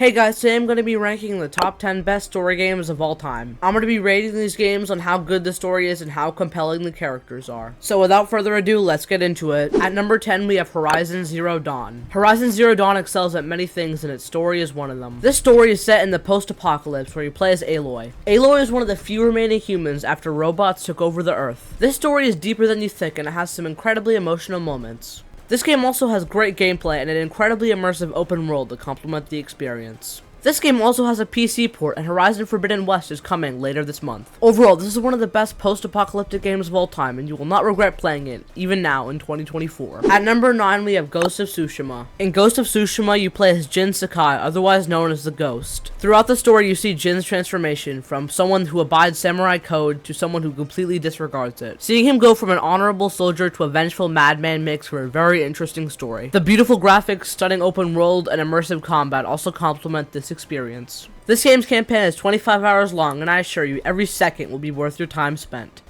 Hey guys, today I'm going to be ranking the top 10 best story games of all time. I'm going to be rating these games on how good the story is and how compelling the characters are. So without further ado, let's get into it. At number 10, we have Horizon Zero Dawn. Horizon Zero Dawn excels at many things and its story is one of them. This story is set in the post-apocalypse where you play as Aloy. Aloy is one of the few remaining humans after robots took over the Earth. This story is deeper than you think and it has some incredibly emotional moments. This game also has great gameplay and an incredibly immersive open world to complement the experience. This game also has a PC port, and Horizon Forbidden West is coming later this month. Overall, this is one of the best post-apocalyptic games of all time, and you will not regret playing it, even now in 2024. At number 9, we have Ghost of Tsushima. In Ghost of Tsushima, you play as Jin Sakai, otherwise known as the Ghost. Throughout the story, you see Jin's transformation from someone who abides samurai code to someone who completely disregards it. Seeing him go from an honorable soldier to a vengeful madman makes for a very interesting story. The beautiful graphics, stunning open world, and immersive combat also complement this experience. This game's campaign is 25 hours long, and I assure you, every second will be worth your time spent.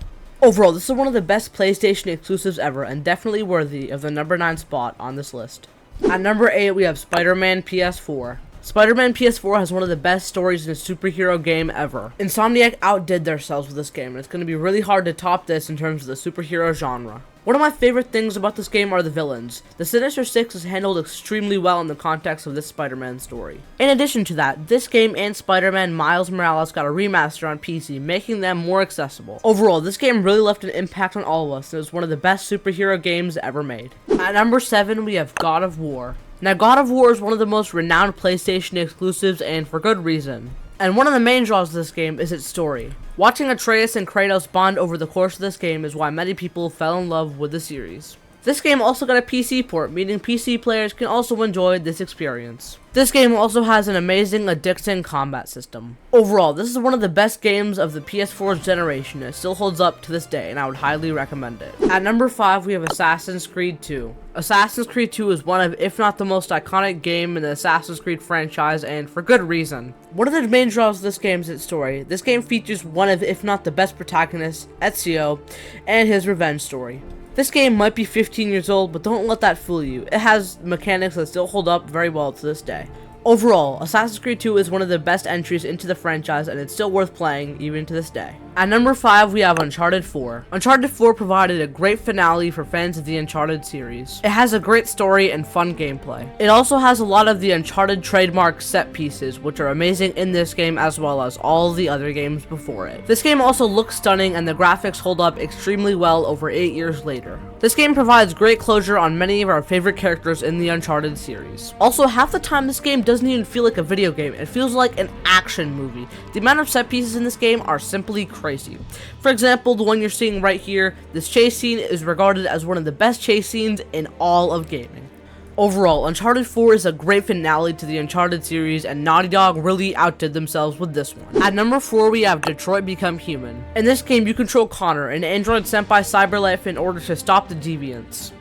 Overall, this is one of the best PlayStation exclusives ever, and definitely worthy of the number 9 spot on this list. At number 8, we have Spider-Man PS4. Spider-Man PS4 has one of the best stories in a superhero game ever. Insomniac outdid themselves with this game, and it's going to be really hard to top this in terms of the superhero genre. One of my favorite things about this game are the villains. The Sinister Six is handled extremely well in the context of this Spider-Man story. In addition to that, this game and Spider-Man Miles Morales got a remaster on PC, making them more accessible. Overall, this game really left an impact on all of us, and it was one of the best superhero games ever made. At number 7, we have God of War. Now, God of War is one of the most renowned PlayStation exclusives, and for good reason. And one of the main draws of this game is its story. Watching Atreus and Kratos bond over the course of this game is why many people fell in love with the series. This game also got a PC port, meaning PC players can also enjoy this experience. This game also has an amazing, addicting combat system. Overall, this is one of the best games of the PS4's generation. It still holds up to this day, and I would highly recommend it. At number 5, we have Assassin's Creed 2. Assassin's Creed 2 is one of, if not the most iconic game in the Assassin's Creed franchise, and for good reason. One of the main draws of this game is its story. This game features one of, if not the best protagonists, Ezio, and his revenge story. This game might be 15 years old, but don't let that fool you. It has mechanics that still hold up very well to this day. Overall, Assassin's Creed 2 is one of the best entries into the franchise, and it's still worth playing even to this day. At number 5, we have Uncharted 4. Uncharted 4 provided a great finale for fans of the Uncharted series. It has a great story and fun gameplay. It also has a lot of the Uncharted trademark set pieces, which are amazing in this game as well as all the other games before it. This game also looks stunning, and the graphics hold up extremely well over 8 years later. This game provides great closure on many of our favorite characters in the Uncharted series. Also, half the time this game doesn't even feel like a video game, it feels like an action movie. The amount of set pieces in this game are simply crazy. For example, the one you're seeing right here, this chase scene is regarded as one of the best chase scenes in all of gaming. Overall, Uncharted 4 is a great finale to the Uncharted series, and Naughty Dog really outdid themselves with this one. At number 4, we have Detroit Become Human. In this game, you control Connor, an android sent by Cyberlife in order to stop the Deviants.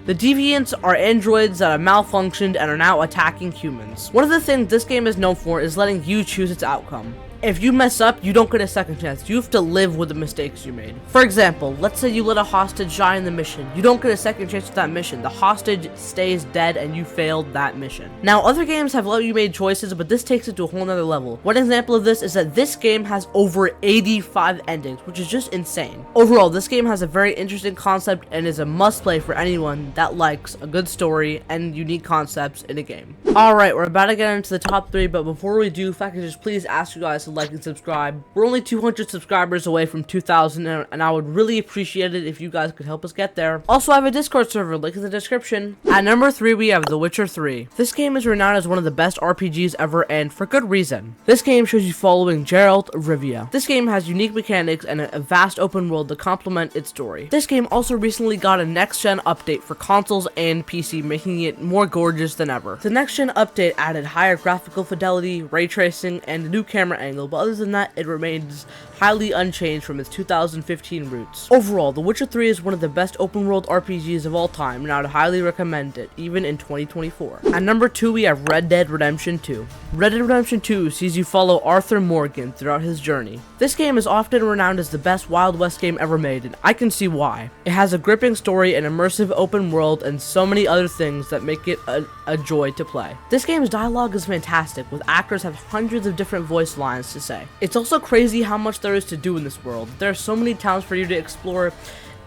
The Deviants are androids that have malfunctioned and are now attacking humans. One of the things this game is known for is letting you choose its outcome. If you mess up, you don't get a second chance. You have to live with the mistakes you made. For example, let's say you let a hostage die in the mission. You don't get a second chance with that mission. The hostage stays dead and you failed that mission. Now, other games have let you make choices, but this takes it to a whole nother level. One example of this is that this game has over 85 endings, which is just insane. Overall, this game has a very interesting concept and is a must play for anyone that likes a good story and unique concepts in a game. Alright, we're about to get into the top 3, but before we do, if I could just please ask you guys to like and subscribe. We're only 200 subscribers away from 2,000, and I would really appreciate it if you guys could help us get there. Also, I have a Discord server, link in the description. At number 3, we have The Witcher 3. This game is renowned as one of the best RPGs ever, and for good reason. This game shows you following Geralt of Rivia. This game has unique mechanics and a vast open world to complement its story. This game also recently got a next-gen update for consoles and PC, making it more gorgeous than ever. The next-gen update added higher graphical fidelity, ray tracing, and a new camera angle, but other than that, it remains highly unchanged from its 2015 roots. Overall, The Witcher 3 is one of the best open world RPGs of all time, and I would highly recommend it, even in 2024. At number 2 we have Red Dead Redemption 2. Red Dead Redemption 2 sees you follow Arthur Morgan throughout his journey. This game is often renowned as the best Wild West game ever made, and I can see why. It has a gripping story, an immersive open world, and so many other things that make it a joy to play. This game's dialogue is fantastic, with actors have hundreds of different voice lines to say. It's also crazy how much there is to do in this world. There are so many towns for you to explore,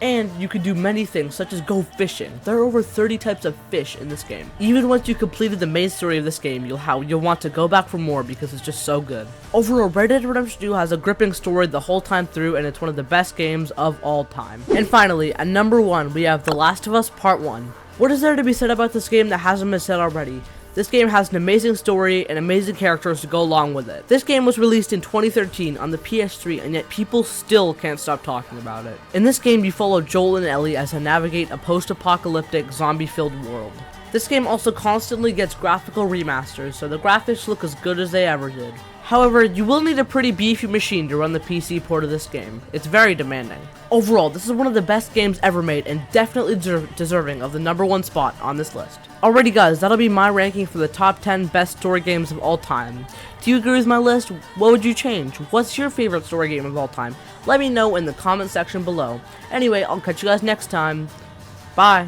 and you can do many things, such as go fishing. There are over 30 types of fish in this game. Even once you completed the main story of this game, you'll want to go back for more because it's just so good. Overall, Red Dead Redemption 2 has a gripping story the whole time through, and it's one of the best games of all time. And finally, at number 1, we have The Last of Us Part 1. What is there to be said about this game that hasn't been said already? This game has an amazing story and amazing characters to go along with it. This game was released in 2013 on the PS3, and yet people still can't stop talking about it. In this game, you follow Joel and Ellie as they navigate a post-apocalyptic, zombie-filled world. This game also constantly gets graphical remasters, so the graphics look as good as they ever did. However, you will need a pretty beefy machine to run the PC port of this game. It's very demanding. Overall, this is one of the best games ever made and definitely deserving of the number 1 spot on this list. Alrighty guys, that'll be my ranking for the top 10 best story games of all time. Do you agree with my list? What would you change? What's your favorite story game of all time? Let me know in the comment section below. Anyway, I'll catch you guys next time. Bye.